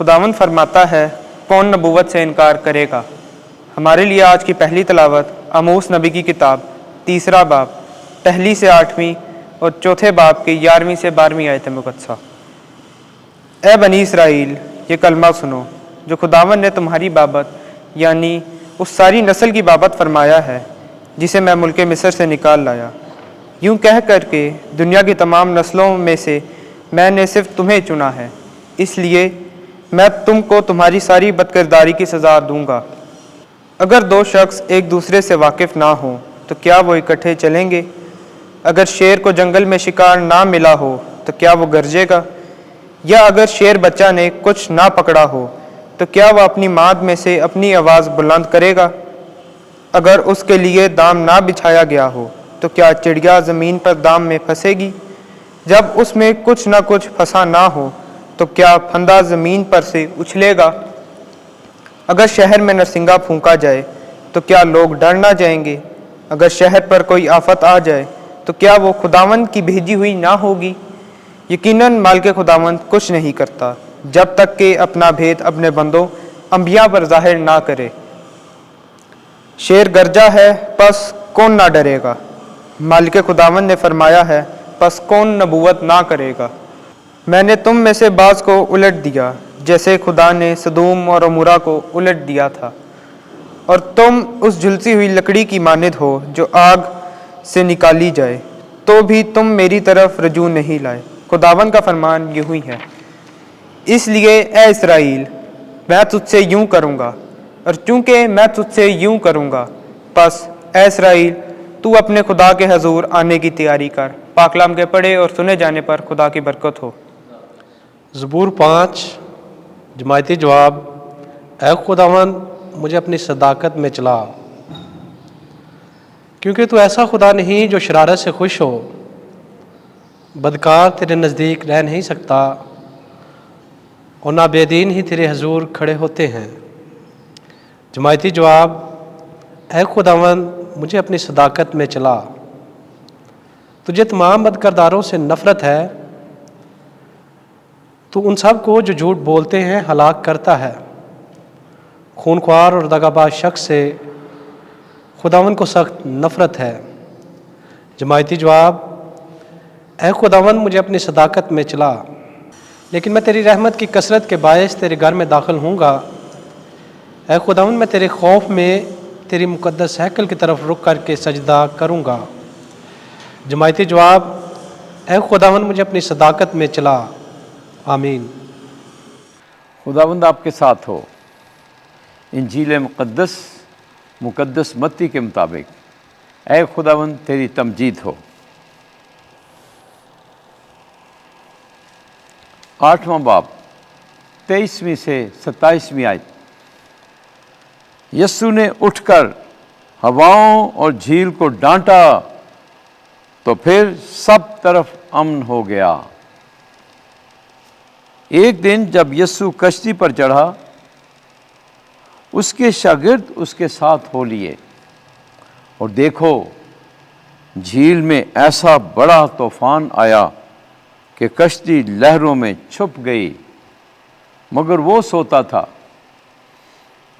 खुदावंद फरमाता है, कौन नबूवत से इनकार करेगा। हमारे लिए आज की पहली तलावत आमोस नबी की किताब 3 बाब 1 से 8 और 4 बाब के 11 से 12 आयत मुकद्दसा। ए बनी इसराइल, ये कलमा सुनो जो खुदावंद ने तुम्हारी बाबत यानी उस सारी नस्ल की बाबत फरमाया है जिसे मैं मुल्के मिस्र से निकाल लाया। यूं कह कर के दुनिया की तमाम नस्लों में से मैंने सिर्फ तुम्हें चुना है, इसलिए मैं तुमको तुम्हारी सारी बदकिरदारी की सज़ा दूंगा। अगर दो शख्स एक दूसरे से वाकिफ़ ना हो तो क्या वो इकट्ठे चलेंगे? अगर शेर को जंगल में शिकार ना मिला हो तो क्या वो गरजेगा? या अगर शेर बच्चा ने कुछ ना पकड़ा हो तो क्या वह अपनी माद में से अपनी आवाज़ बुलंद करेगा? अगर उसके लिए दाम ना बिछाया गया हो तो क्या चिड़िया ज़मीन पर दाम में फंसेगी? जब उसमें कुछ ना कुछ फंसा ना हो तो क्या फंदा ज़मीन पर से उछलेगा? अगर शहर में नरसिंगा फूंका जाए तो क्या लोग डर ना जाएंगे? अगर शहर पर कोई आफत आ जाए तो क्या वो खुदावंद की भेजी हुई ना होगी? यकीनन मालिक खुदावंद कुछ नहीं करता जब तक कि अपना भेद अपने बंदों अंबिया पर जाहिर ना करे। शेर गरजा है, पस कौन ना डरेगा। मालिक खुदावंद ने फरमाया है, पस कौन नबूवत ना करेगा। मैंने तुम में से बाज़ को उलट दिया जैसे खुदा ने सदूम और अमूरा को उलट दिया था, और तुम उस झुलसी हुई लकड़ी की मानिद हो जो आग से निकाली जाए, तो भी तुम मेरी तरफ रजू नहीं लाए। खुदावंद का फरमान यूं ही है, इसलिए ए इसराइल, मैं तुझसे यूं करूँगा, और चूँकि मैं तुझसे यूं करूँगा, बस ए इसराइल, तू अपने खुदा के हजूर आने की तैयारी कर। पाकलाम के पढ़े और सुने जाने पर खुदा की बरकत हो। ज़बूर 5 जमायती जवाब। ऐ खुदावंद, मुझे अपनी सदाकत में चला, क्योंकि तू ऐसा खुदा नहीं जो शरारत से खुश हो। बदकार तेरे नज़दीक रह नहीं सकता और ना बेदीन ही तेरे हजूर खड़े होते हैं। जमायती जवाब। ऐ खुदावंद, मुझे अपनी सदाकत में चला। तुझे तमाम बदकरदारों से नफ़रत है, तो उन सब को जो झूठ बोलते हैं हलाक करता है। खूनख्वार और दगाबाज शख्स से खुदावंद को सख्त नफ़रत है। जमायती जवाब। ऐ खुदावंद, मुझे अपनी सदाकत में चला, लेकिन मैं तेरी रहमत की कसरत के बायस तेरे घर में दाखिल होऊंगा। ऐ खुदावंद, मैं तेरे खौफ में तेरी मुकद्दस हैकल की तरफ रुक करके सजदा करूंगा। जमायती जवाब। ऐ खुदावंद, मुझे अपनी सदाकत में चला। आमीन। खुदावंद आपके साथ हो। इंजील मुकद्दस मत्ती के मुताबिक ऐ खुदावंद तेरी तमजीद हो। 8वां बाब 23वीं से 27वीं आयत। यस्सु ने उठकर हवाओं और झील को डांटा तो फिर सब तरफ अमन हो गया। एक दिन जब यस्सु कश्ती पर चढ़ा, उसके शागिर्द उसके साथ हो लिए, और देखो, झील में ऐसा बड़ा तूफान आया कि कश्ती लहरों में छुप गई, मगर वो सोता था।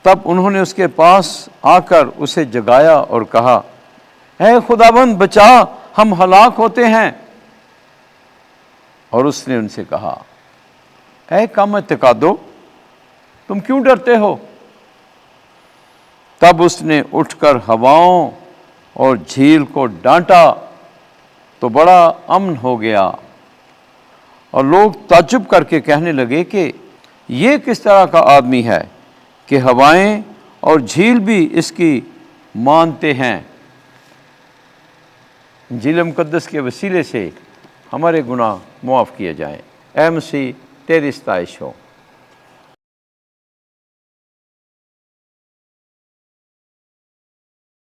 तब उन्होंने उसके पास आकर उसे जगाया और कहा, ऐ खुदाबंद बचा, हम हलाक होते हैं। और उसने उनसे कहा, ऐ कम एतकादो, तुम क्यों डरते हो? तब उसने उठकर हवाओं और झील को डांटा तो बड़ा अमन हो गया, और लोग ताज्जुब करके कहने लगे कि ये किस तरह का आदमी है कि हवाएं और झील भी इसकी मानते हैं। इंजील मुकद्दस के वसीले से हमारे गुनाह मुआफ़ किए जाएं। ऐ मसीह, तेरी सताइश हो।